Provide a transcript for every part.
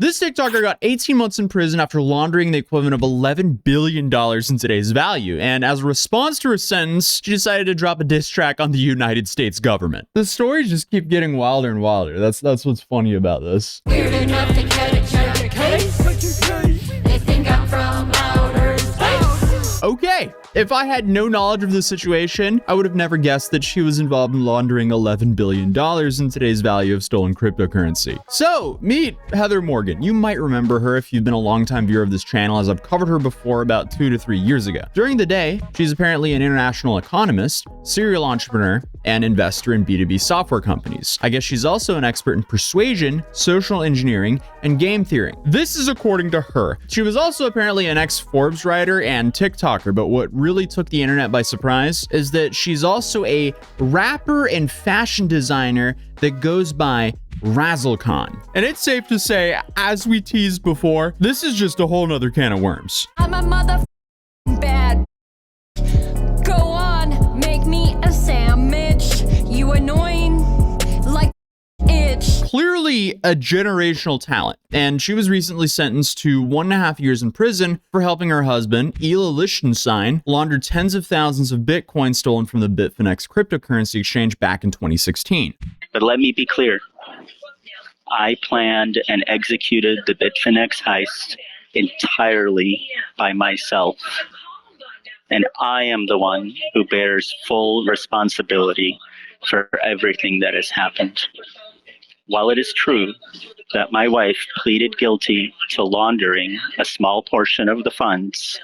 This TikToker got 18 months in prison after laundering the equivalent of $11 billion in today's value. And as a response to her sentence, she decided to drop a diss track on the United States government. The stories just keep getting wilder and wilder. That's what's funny about this. Weird enough to get a case. They think I'm from outer space. Okay, if I had no knowledge of the situation, I would have never guessed that she was involved in laundering $11 billion in today's value of stolen cryptocurrency. So, meet Heather Morgan. You might remember her if you've been a longtime viewer of this channel, as I've covered her before about 2 to 3 years ago. During the day, she's apparently an international economist, serial entrepreneur, and investor in B2B software companies. I guess she's also an expert in persuasion, social engineering, and game theory. This is according to her. She was also apparently an ex-Forbes writer and TikToker, but what really took the internet by surprise is that she's also a rapper and fashion designer that goes by Razzlecon. And it's safe to say, as we teased before, this is just a whole nother can of worms. I'm a motherfucking bad. Go on, make me a sandwich. You annoying like itch. Clearly a generational talent, and she was recently sentenced to 1.5 years in prison for helping her husband, Ela Lichtenstein, launder tens of thousands of Bitcoin stolen from the Bitfinex cryptocurrency exchange back in 2016. But let me be clear. I planned and executed the Bitfinex heist entirely by myself. And I am the one who bears full responsibility for everything that has happened. While it is true that my wife pleaded guilty to laundering a small portion of the funds,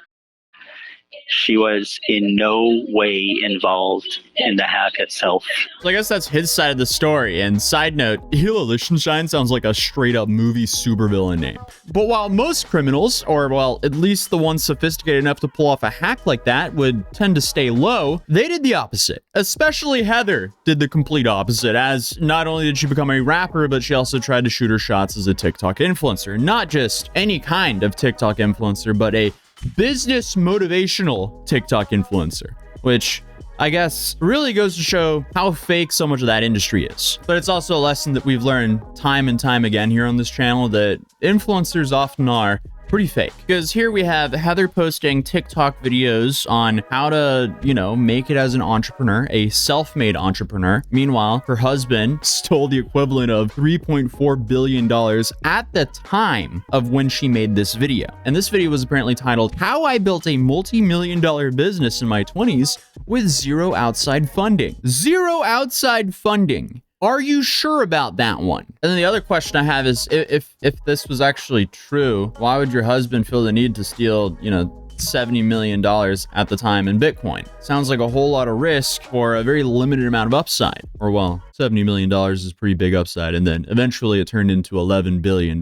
she was in no way involved in the hack itself. So I guess that's his side of the story. And side note, Ela Lichtenstein sounds like a straight up movie supervillain name. But while most criminals, or well, at least the ones sophisticated enough to pull off a hack like that, would tend to stay low, they did the opposite. Especially Heather did the complete opposite, as not only did she become a rapper, but she also tried to shoot her shots as a TikTok influencer. Not just any kind of TikTok influencer, but a business motivational TikTok influencer, which I guess really goes to show how fake so much of that industry is. But it's also a lesson that we've learned time and time again here on this channel, that influencers often are pretty fake. Because here we have Heather posting TikTok videos on how to, make it as an entrepreneur, a self-made entrepreneur. Meanwhile, her husband stole the equivalent of $3.4 billion at the time of when she made this video. And this video was apparently titled, "How I Built a Multi-million-dollar Business in My 20s with Zero Outside Funding." Zero outside funding. Are you sure about that one? And then the other question I have is, if this was actually true, why would your husband feel the need to steal, $70 million at the time in Bitcoin? Sounds like a whole lot of risk for a very limited amount of upside. Or well, $70 million is pretty big upside. And then eventually it turned into $11 billion.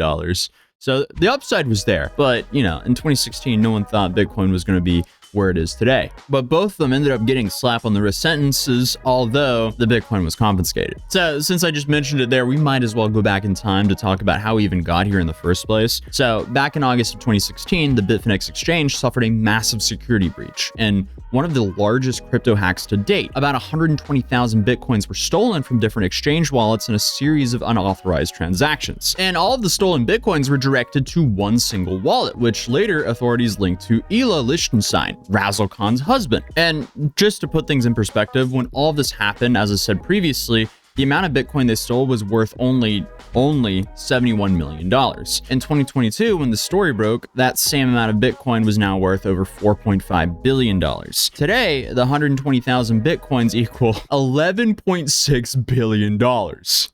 So the upside was there. But, in 2016, no one thought Bitcoin was going to be where it is today. But both of them ended up getting slap on the wrist sentences, although the Bitcoin was confiscated. So since I just mentioned it there, we might as well go back in time to talk about how we even got here in the first place. So back in August of 2016, the Bitfinex exchange suffered a massive security breach, and one of the largest crypto hacks to date. About 120,000 Bitcoins were stolen from different exchange wallets in a series of unauthorized transactions. And all of the stolen Bitcoins were directed to one single wallet, which later authorities linked to Ela Lichtenstein, Razzlecon's husband. And just to put things in perspective, when all of this happened, as I said previously, the amount of Bitcoin they stole was worth only $71 million. In 2022, when the story broke, that same amount of Bitcoin was now worth over $4.5 billion. Today, the 120,000 Bitcoins equal $11.6 billion.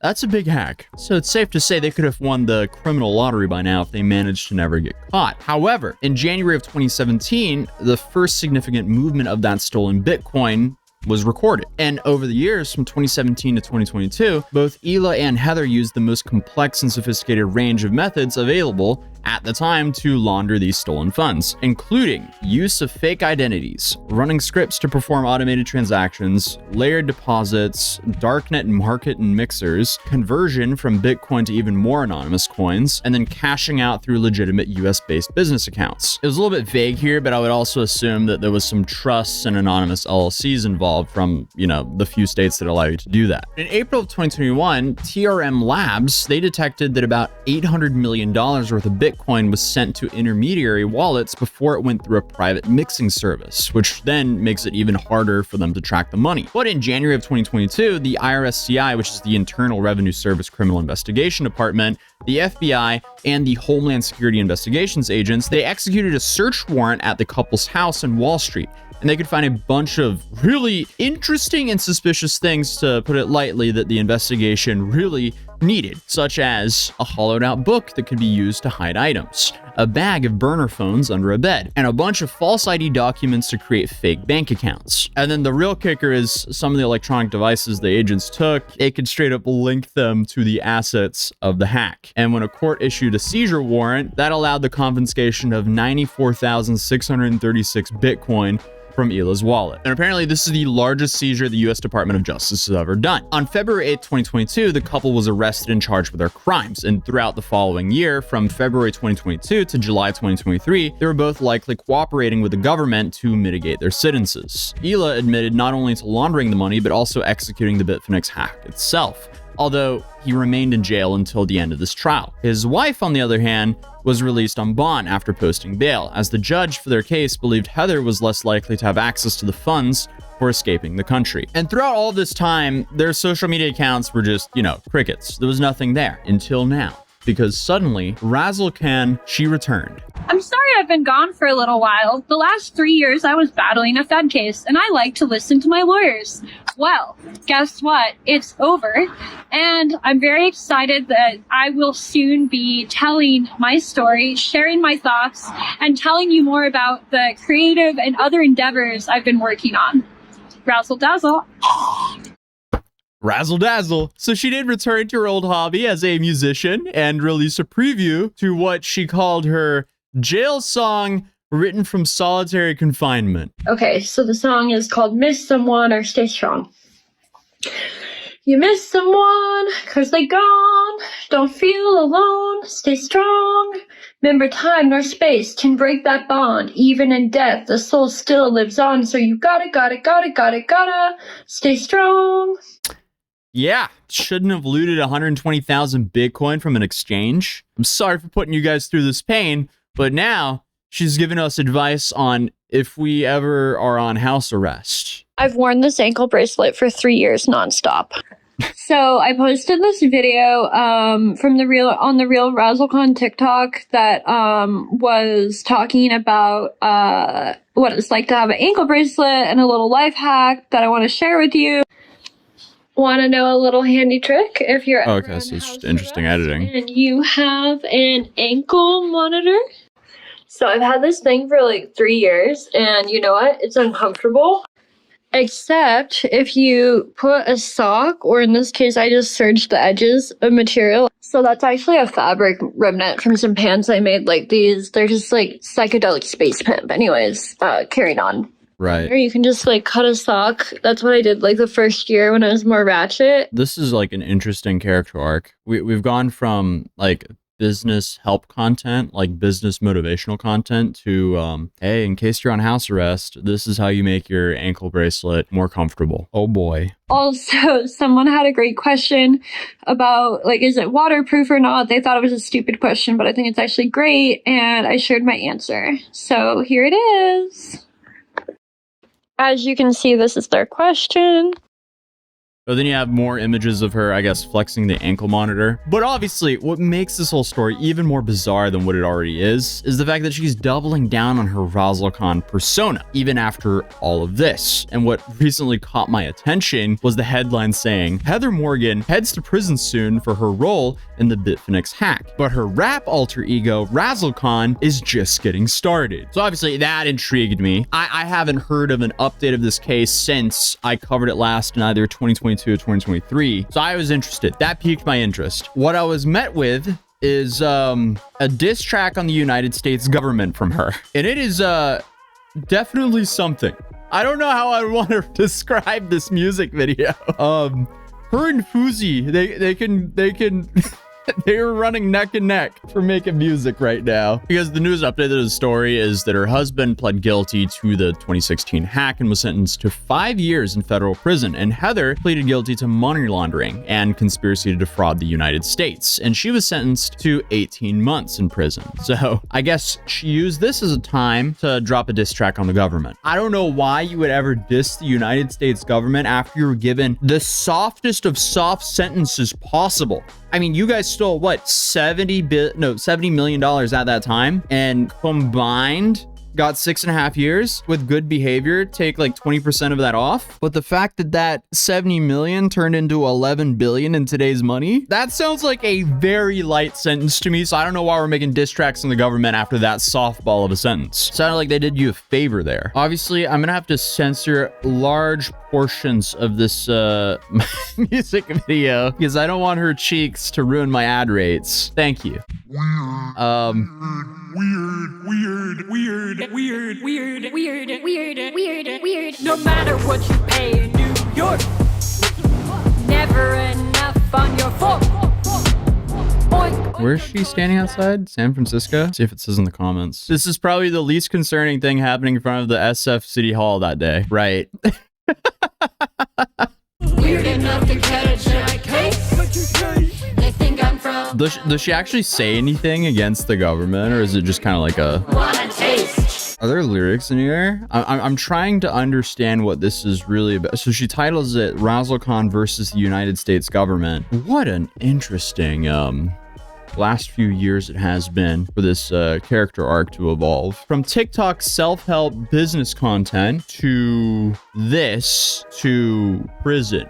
That's a big hack. So it's safe to say they could have won the criminal lottery by now if they managed to never get caught. However, in January of 2017, the first significant movement of that stolen Bitcoin was recorded. And over the years from 2017 to 2022, both Ela and Heather used the most complex and sophisticated range of methods available at the time to launder these stolen funds, including use of fake identities, running scripts to perform automated transactions, layered deposits, darknet market and mixers, conversion from Bitcoin to even more anonymous coins, and then cashing out through legitimate US-based business accounts. It was a little bit vague here, but I would also assume that there was some trusts and anonymous LLCs involved from, the few states that allow you to do that. In April of 2021, TRM Labs, they detected that about $800 million worth of Bitcoin was sent to intermediary wallets before it went through a private mixing service, which then makes it even harder for them to track the money. But in January of 2022, the IRSCI, which is the Internal Revenue Service Criminal Investigation Department, the FBI, and the Homeland Security Investigations agents, they executed a search warrant at the couple's house in Wall Street. And they could find a bunch of really interesting and suspicious things, to put it lightly, that the investigation really needed, such as a hollowed out book that could be used to hide items, a bag of burner phones under a bed, and a bunch of false ID documents to create fake bank accounts. And then the real kicker is some of the electronic devices the agents took, it could straight up link them to the assets of the hack. And when a court issued a seizure warrant, that allowed the confiscation of 94,636 Bitcoin from Ila's wallet. And apparently this is the largest seizure the US Department of Justice has ever done. On February 8, 2022, the couple was arrested and charged with their crimes. And throughout the following year, from February 2022 to July 2023, they were both likely cooperating with the government to mitigate their sentences. Ila admitted not only to laundering the money, but also executing the Bitfinex hack itself, although he remained in jail until the end of this trial. His wife, on the other hand, was released on bond after posting bail, as the judge for their case believed Heather was less likely to have access to the funds for escaping the country. And throughout all this time, their social media accounts were just, crickets. There was nothing there until now, because suddenly, Razzle Khan, she returned. I'm sorry I've been gone for a little while. The last 3 years I was battling a Fed case, and I like to listen to my lawyers. Well, guess what? It's over, and I'm very excited that I will soon be telling my story, sharing my thoughts, and telling you more about the creative and other endeavors I've been working on. Razzle dazzle. Razzle dazzle. So she did return to her old hobby as a musician and release a preview to what she called her jail song written from solitary confinement. Okay, so the song is called Miss Someone or Stay Strong. You miss someone, 'cause they gone. Don't feel alone, stay strong. Remember time nor space can break that bond. Even in death, the soul still lives on. So you gotta stay strong. Yeah, shouldn't have looted 120,000 Bitcoin from an exchange. I'm sorry for putting you guys through this pain, but now she's giving us advice on if we ever are on house arrest. I've worn this ankle bracelet for 3 years nonstop. So I posted this video from the real RazzleCon TikTok that was talking about what it's like to have an ankle bracelet and a little life hack that I want to share with you. Want to know a little handy trick if you're ever okay, so it's just interesting editing. and you have an ankle monitor? So I've had this thing for like 3 years, and you know what? It's uncomfortable. Except if you put a sock, or in this case, I just serged the edges of material. So that's actually a fabric remnant from some pants I made like these. They're just like psychedelic space pimp. Anyways, carrying on. Right. Or you can just like cut a sock. That's what I did like the first year when I was more ratchet. This is like an interesting character arc. We've gone from like business help content, like business motivational content, to hey, in case you're on house arrest, this is how you make your ankle bracelet more comfortable. Oh boy. Also, someone had a great question about, like, is it waterproof or not? They thought it was a stupid question, but I think it's actually great, and I shared my answer. So here it is. As you can see, this is their question. But then you have more images of her, I guess, flexing the ankle monitor. But obviously, what makes this whole story even more bizarre than what it already is the fact that she's doubling down on her RazzleCon persona, even after all of this. And what recently caught my attention was the headline saying, Heather Morgan heads to prison soon for her role in the Bitfinex hack. But her rap alter ego, RazzleCon, is just getting started. So obviously, that intrigued me. I haven't heard of an update of this case since I covered it last in either 2022 or 2023. So I was interested. That piqued my interest. What I was met with is a diss track on the United States government from her. And it is definitely something. I don't know how I want to describe this music video. Her and Fuzi, they can they're running neck and neck for making music right now. Because the news update of the story is that her husband pled guilty to the 2016 hack and was sentenced to 5 years in federal prison. And Heather pleaded guilty to money laundering and conspiracy to defraud the United States. And she was sentenced to 18 months in prison. So I guess she used this as a time to drop a diss track on the government. I don't know why you would ever diss the United States government after you were given the softest of soft sentences possible. I mean, you guys stole what, $70 million at that time, and combined got 6.5 years with good behavior. Take like 20% of that off. But the fact that that 70 million turned into 11 billion in today's money, that sounds like a very light sentence to me. So I don't know why we're making diss tracks on the government after that softball of a sentence. Sounded like they did you a favor there. Obviously, I'm gonna have to censor large portions of this music video because I don't want her cheeks to ruin my ad rates. Thank you. Weird. No matter what you pay in New York, never enough on your fork. Where's she standing outside? San Francisco? See if it says in the comments. This is probably the least concerning thing happening in front of the SF City Hall that day. Right. Weird enough to catch a case. They think I'm from. Does she actually say anything against the government, or is it just kind of like a... Wanna taste? Are there lyrics in here? I'm trying to understand what this is really about. So she titles it Razzle Khan versus the United States government. What an interesting last few years it has been for this character arc to evolve. From TikTok self-help business content to this to prison.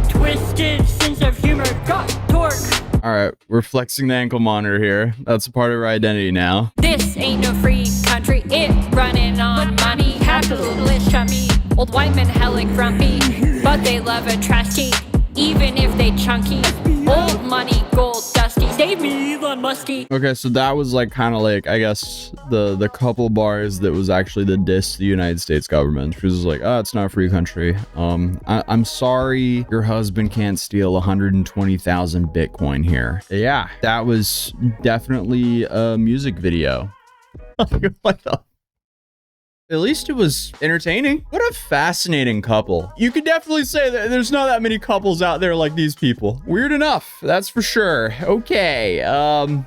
Twisted sense of humor got torque. All right, we're flexing the ankle monitor here. That's a part of her identity now. This ain't no free country, it running on money. Capitalist chummy, old white men hella grumpy, but they love a trash tea, even if they chunky. Old money, gold dusty, save me Elon Muskie. Okay, so that was like kind of like, I guess, the couple bars that was actually the diss to the United States government. She was like, oh, it's not a free country. I'm sorry your husband can't steal 120,000 Bitcoin here. Yeah, that was definitely a music video. What the? At least it was entertaining. What a fascinating couple. You could definitely say that there's not that many couples out there like these people. Weird enough, that's for sure. Okay,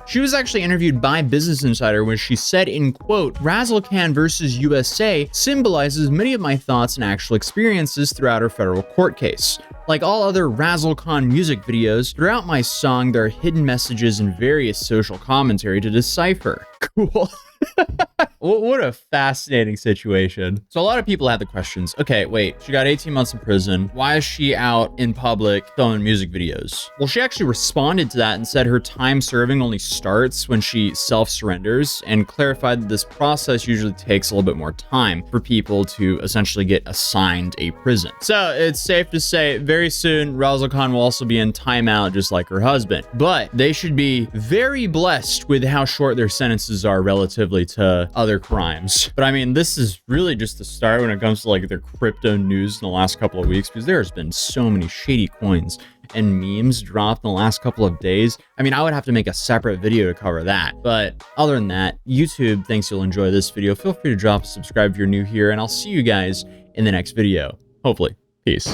she was actually interviewed by Business Insider when she said, in quote, Razzle Khan versus USA symbolizes many of my thoughts and actual experiences throughout our federal court case. Like all other Razzle Khan music videos, throughout my song, there are hidden messages and various social commentary to decipher. Cool. What a fascinating situation. So a lot of people had the questions. Okay, wait, she got 18 months in prison. Why is she out in public filming music videos? Well, she actually responded to that and said her time serving only starts when she self-surrenders, and clarified that this process usually takes a little bit more time for people to essentially get assigned a prison. So it's safe to say very soon Razzle Khan will also be in timeout just like her husband. But they should be very blessed with how short their sentences are relatively to other crimes. But I mean, this is really just the start when it comes to like their crypto news in the last couple of weeks, because there's been so many shady coins and memes dropped in the last couple of days. I mean, I would have to make a separate video to cover that. But other than that, YouTube thinks you'll enjoy this video. Feel free to drop a subscribe if you're new here, and I'll see you guys in the next video. Hopefully. Peace.